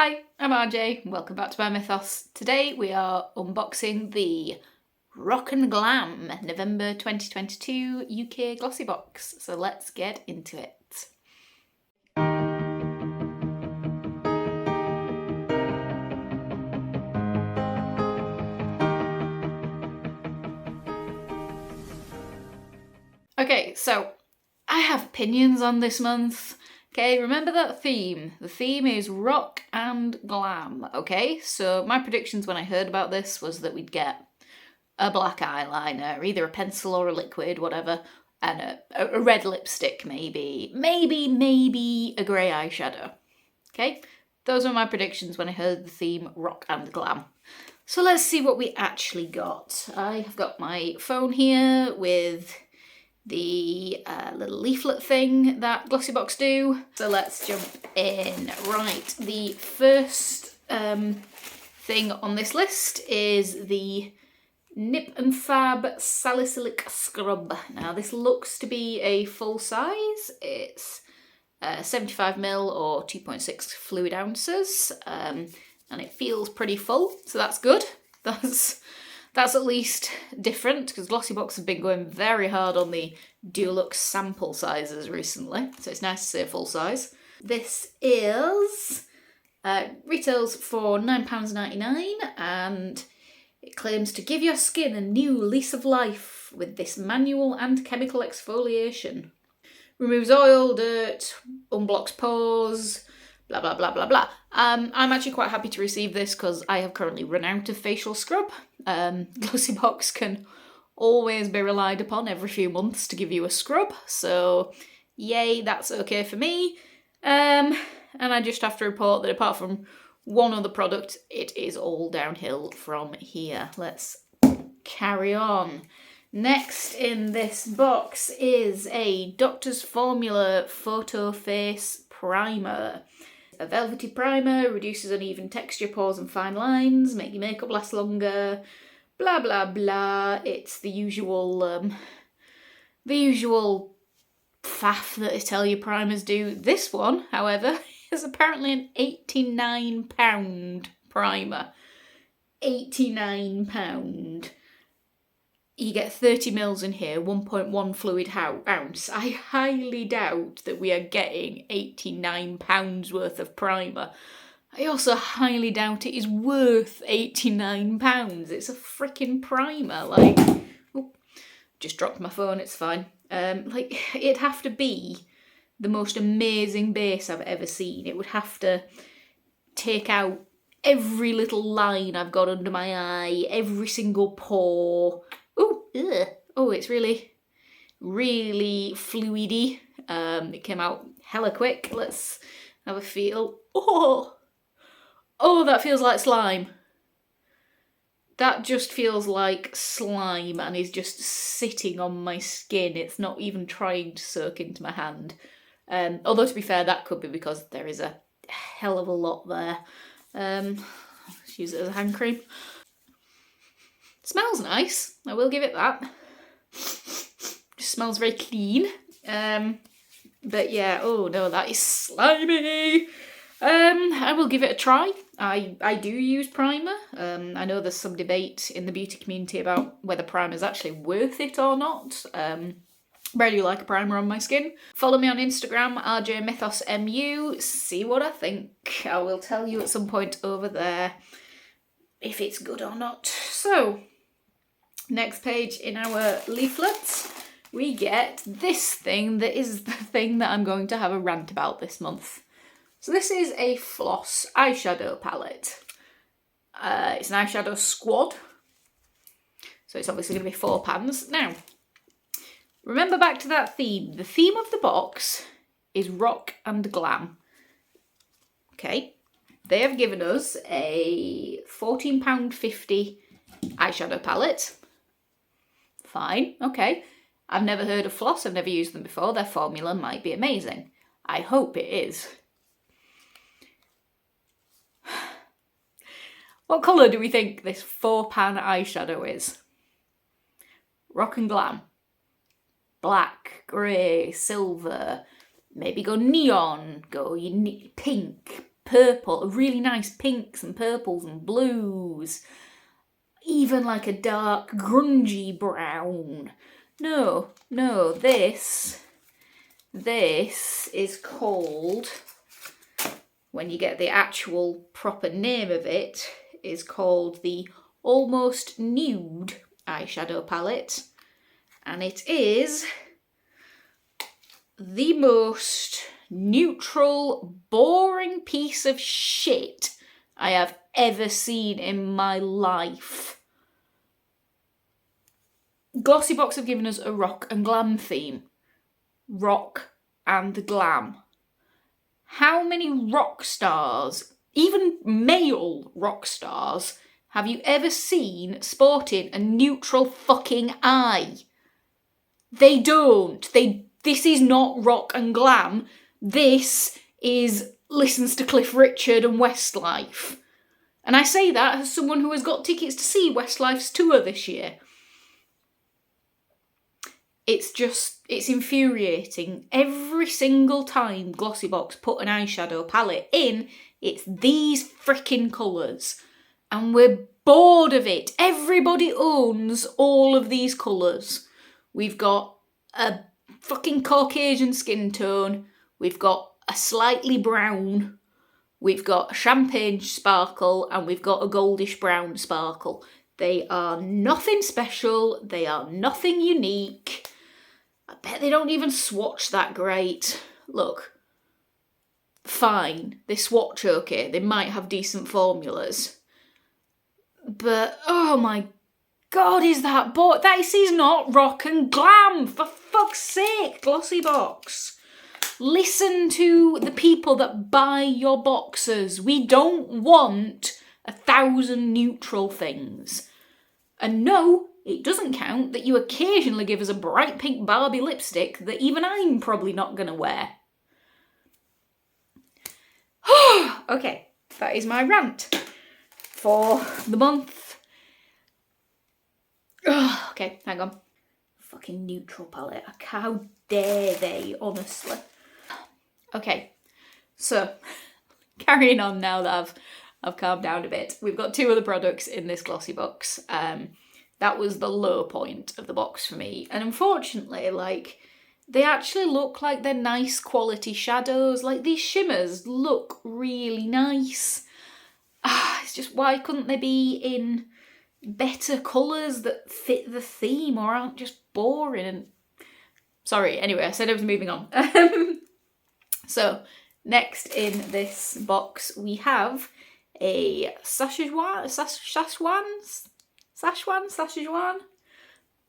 Hi, I'm RJ, welcome back to my Mythos. Today we are unboxing the Rock and Glam November 2022 UK Glossybox, so let's get into it. Okay, so I have opinions on this month. Okay, remember that theme. The theme is rock and glam, okay? So my predictions when I heard about this was that we'd get a black eyeliner, either a pencil or a liquid, whatever, and a red lipstick maybe. Maybe a grey eyeshadow. Okay? Those were my predictions when I heard the theme rock and glam. So let's see what we actually got. I have got my phone here with the little leaflet thing that Glossybox do. So let's jump in. Right, the first thing on this list is the Nip and Fab Salicylic Scrub. Now this looks to be a full size. It's 75ml or 2.6 fluid ounces, and it feels pretty full, so that's good. That's at least different, because Glossybox have been going very hard on the Dulux sample sizes recently, so it's nice to see a full size. This is retails for £9.99, and it claims to give your skin a new lease of life with this manual and chemical exfoliation. Removes oil, dirt, unblocks pores, blah blah blah blah blah. I'm actually quite happy to receive this because I have currently run out of facial scrub. Glossybox can always be relied upon every few months to give you a scrub, so yay, that's okay for me. And I just have to report that apart from one other product, it is all downhill from here. Let's carry on. Next in this box is a Doctor's Formula Photo Face Primer. A velvety primer, reduces uneven texture, pores and fine lines, make your makeup last longer, blah blah blah. It's the usual faff that they tell you primers do. This one, however, is apparently an £89 primer. £89. You get 30ml in here, 1.1 fluid ounce. I highly doubt that we are getting £89 worth of primer. I also highly doubt it is worth £89. It's a freaking primer. Like, oh, just dropped my phone, it's fine. It'd have to be the most amazing base I've ever seen. It would have to take out every little line I've got under my eye, every single pore. Oh, it's really, really fluidy. It came out hella quick. Let's have a feel. Oh, that feels like slime. That just feels like slime and is just sitting on my skin. It's not even trying to soak into my hand. Although, to be fair, that could be because there is a hell of a lot there. Let's use it as a hand cream. Smells nice, I will give it that. Just smells very clean. But yeah, oh no, that is slimy. I will give it a try. I do use primer. I know there's some debate in the beauty community about whether primer is actually worth it or not. But I do like a primer on my skin. Follow me on Instagram, rjmythosmu. See what I think. I will tell you at some point over there if it's good or not. So, next page in our leaflets, we get this thing that is the thing that I'm going to have a rant about this month. So this is a floss eyeshadow palette. It's an eyeshadow squad. So it's obviously going to be 4 pans. Now, remember back to that theme. The theme of the box is rock and glam. Okay. They have given us a £14.50 eyeshadow palette. Fine, okay. I've never heard of floss, I've never used them before. Their formula might be amazing. I hope it is. What colour do we think this 4-pan eyeshadow is? Rock and glam. Black, grey, silver, maybe go neon, go pink, purple, really nice pinks and purples and blues. Even like a dark grungy brown. No, this is called, when you get the actual proper name of it, is called the Almost Nude eyeshadow palette. And it is the most neutral, boring piece of shit I have ever seen in my life. Glossybox have given us a rock and glam theme. Rock and glam. How many rock stars, even male rock stars, have you ever seen sporting a neutral fucking eye? They don't. This is not rock and glam. This is listens to Cliff Richard and Westlife. And I say that as someone who has got tickets to see Westlife's tour this year. It's infuriating. Every single time Glossybox put an eyeshadow palette in, it's these frickin' colours. And we're bored of it. Everybody owns all of these colours. We've got a fucking Caucasian skin tone. We've got a slightly brown. We've got a champagne sparkle. And we've got a goldish brown sparkle. They are nothing special. They are nothing unique. I bet they don't even swatch that great. Look. Fine. They swatch okay. They might have decent formulas. But, oh my God, is that This is not rock and glam, for fuck's sake, Glossybox. Listen to the people that buy your boxes. We don't want 1,000 neutral things. And no, it doesn't count that you occasionally give us a bright pink Barbie lipstick that even I'm probably not going to wear. Okay, that is my rant for the month. Okay, hang on. Fucking neutral palette. How dare they, honestly. Okay, so carrying on now that I've calmed down a bit. We've got 2 other products in this Glossybox. That was the low point of the box for me. And unfortunately, they actually look like they're nice quality shadows. Like, these shimmers look really nice. It's just, why couldn't they be in better colours that fit the theme or aren't just boring? And sorry, anyway, I said I was moving on. So, next in this box we have a Szechuan?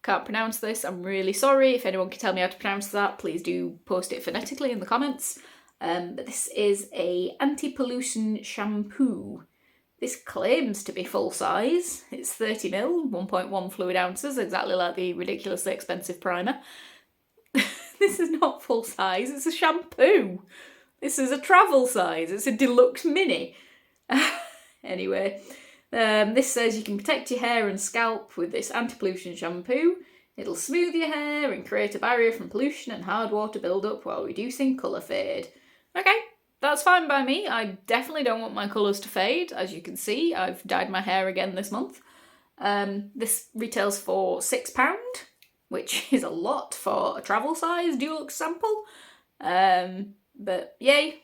Can't pronounce this, I'm really sorry. If anyone can tell me how to pronounce that, please do post it phonetically in the comments. But this is a anti-pollution shampoo. This claims to be full size. It's 30ml, 1.1 fluid ounces, exactly like the ridiculously expensive primer. This is not full size, it's a shampoo. This is a travel size, it's a deluxe mini. Anyway, this says you can protect your hair and scalp with this anti-pollution shampoo. It'll smooth your hair and create a barrier from pollution and hard water build-up while reducing colour fade. Okay, that's fine by me. I definitely don't want my colours to fade. As you can see, I've dyed my hair again this month. This retails for £6, which is a lot for a travel size Dulux sample. But yay,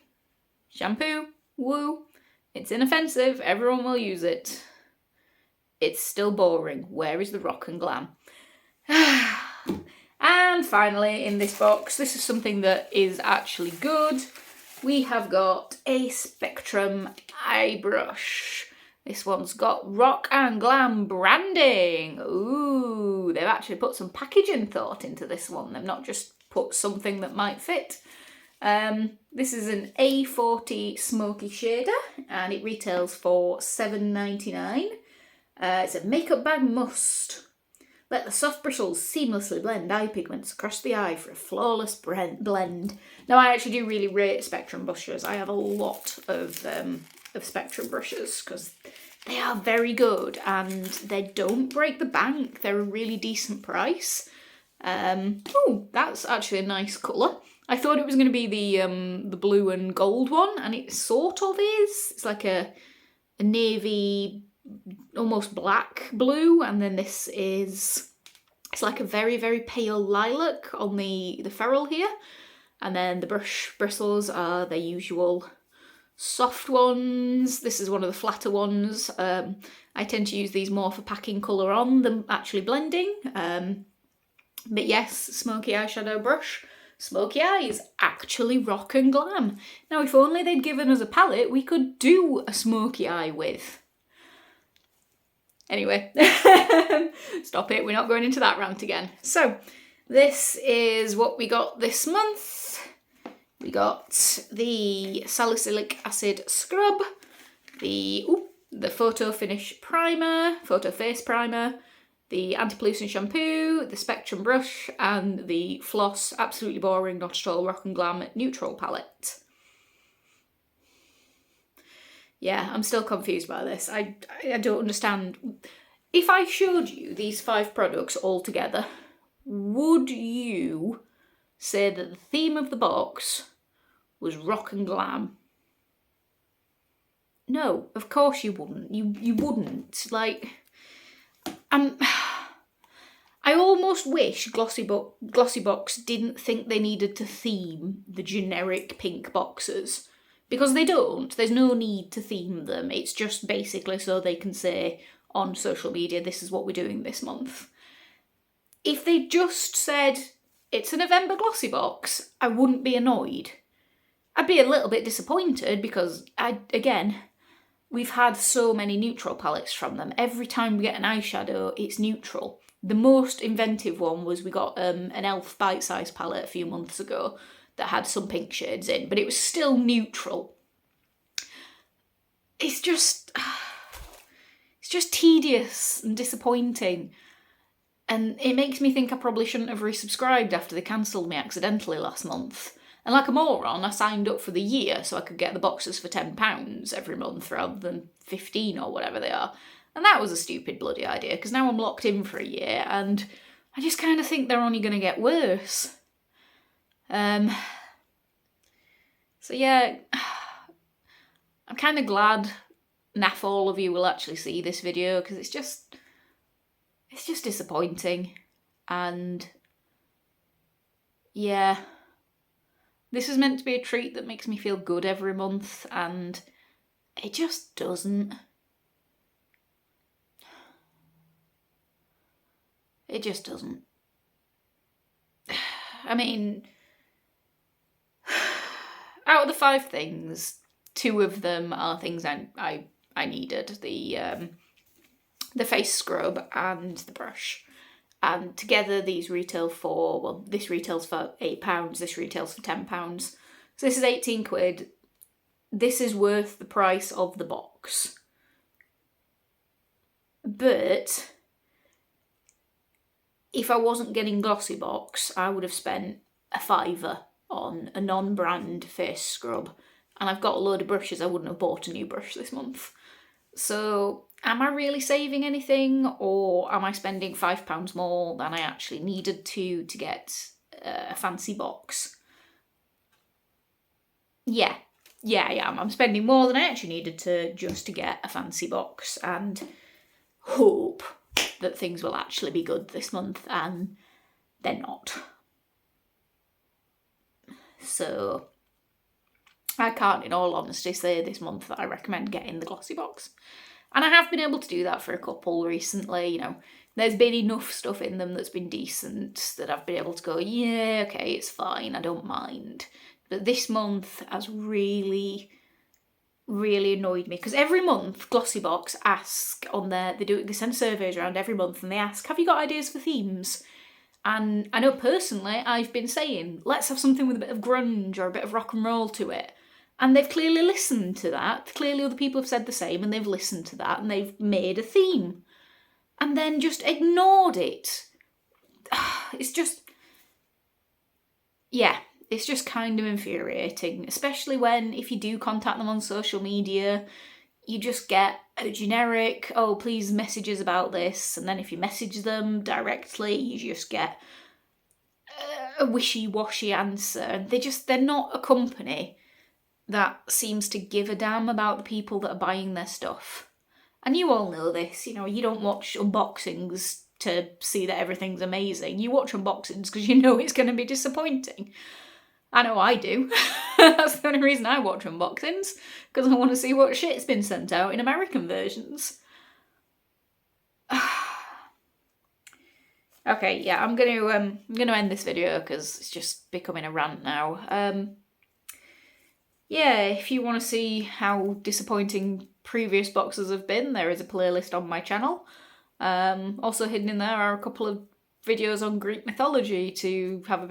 shampoo, woo. It's inoffensive, everyone will use it. It's still boring. Where is the rock and glam? And finally, in this box, this is something that is actually good. We have got a Spectrum eye brush. This one's got Rock and Glam branding. Ooh, they've actually put some packaging thought into this one. They've not just put something that might fit. This is an A40 smoky shader and it retails for $7.99. It's a makeup bag must. Let the soft bristles seamlessly blend eye pigments across the eye for a flawless blend. Now, I actually do really rate Spectrum brushes. I have a lot of Spectrum brushes because they are very good and they don't break the bank. They're a really decent price. Oh, that's actually a nice colour. I thought it was going to be the blue and gold one, and it sort of is. It's like a navy, almost black blue, and then this is, it's like a very, very pale lilac on the ferrule here. And then the brush bristles are the usual soft ones. This is one of the flatter ones. I tend to use these more for packing colour on than actually blending. But yes, smoky eyeshadow brush. Smoky eyes, actually Rock and Glam. Now, if only they'd given us a palette we could do a smoky eye with. Anyway, stop it, we're not going into that rant again. So, this is what we got this month. We got the salicylic acid scrub, the photo finish primer, photo face primer, the anti-pollution shampoo, the spectrum brush, and the floss, absolutely boring, not at all Rock and Glam neutral palette. Yeah, I'm still confused by this. I don't understand. If I showed you these 5 products all together, would you say that the theme of the box was Rock and Glam? No, of course you wouldn't. You wouldn't. Like, I almost wish Glossybox didn't think they needed to theme the generic pink boxes. Because they don't. There's no need to theme them. It's just basically so they can say on social media, this is what we're doing this month. If they just said, it's a November Glossybox, I wouldn't be annoyed. I'd be a little bit disappointed because, again, we've had so many neutral palettes from them. Every time we get an eyeshadow, it's neutral. The most inventive one was we got an e.l.f. bite-size palette a few months ago that had some pink shades in, but it was still neutral. It's just tedious and disappointing. And it makes me think I probably shouldn't have resubscribed after they cancelled me accidentally last month. And like a moron, I signed up for the year so I could get the boxes for £10 every month rather than 15 or whatever they are. And that was a stupid bloody idea, because now I'm locked in for a year and I just kind of think they're only going to get worse. So yeah, I'm kind of glad naff all of you will actually see this video, because it's just disappointing. And yeah, this is meant to be a treat that makes me feel good every month, and it just doesn't. It just doesn't. I mean, out of the 5 things, 2 of them are things I needed. The face scrub and the brush. And together these retail for, well, this retails for £8, this retails for £10. So this is 18 quid. This is worth the price of the box. But if I wasn't getting Glossybox, I would have spent a £5 on a non-brand face scrub. And I've got a load of brushes, I wouldn't have bought a new brush this month. So, am I really saving anything, or am I spending £5 more than I actually needed to get a fancy box? Yeah, I am. I'm spending more than I actually needed to just to get a fancy box, and hope that things will actually be good this month, and they're not. So, I can't, in all honesty, say this month that I recommend getting the Glossybox. And I have been able to do that for a couple recently, you know. There's been enough stuff in them that's been decent that I've been able to go, yeah, okay, it's fine, I don't mind. But this month has really, really annoyed me. Because every month, Glossybox ask on they send surveys around every month and they ask, have you got ideas for themes? And I know personally, I've been saying, let's have something with a bit of grunge or a bit of rock and roll to it. And they've clearly listened to that. Clearly other people have said the same and they've listened to that and they've made a theme. And then just ignored it. It's just... yeah, it's just kind of infuriating. Especially when, if you do contact them on social media, you just get a generic, oh, please messages about this. And then if you message them directly, you just get a wishy-washy answer, and they're not a company that seems to give a damn about the people that are buying their stuff. And you all know this, you know, you don't watch unboxings to see that everything's amazing. You watch unboxings because you know it's going to be disappointing. I know I do. That's the only reason I watch unboxings, because I want to see what shit's been sent out in American versions. Okay, yeah, I'm gonna end this video because it's just becoming a rant now. Yeah, if you want to see how disappointing previous boxes have been, there is a playlist on my channel. Also hidden in there are a couple of videos on Greek mythology to have a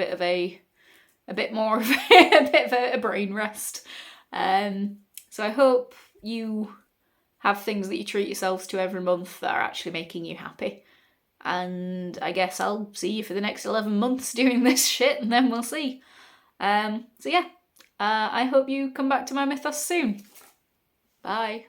bit more of a brain rest. So I hope you have things that you treat yourselves to every month that are actually making you happy. And I guess I'll see you for the next 11 months doing this shit, and then we'll see. So yeah, I hope you come back to my mythos soon. Bye.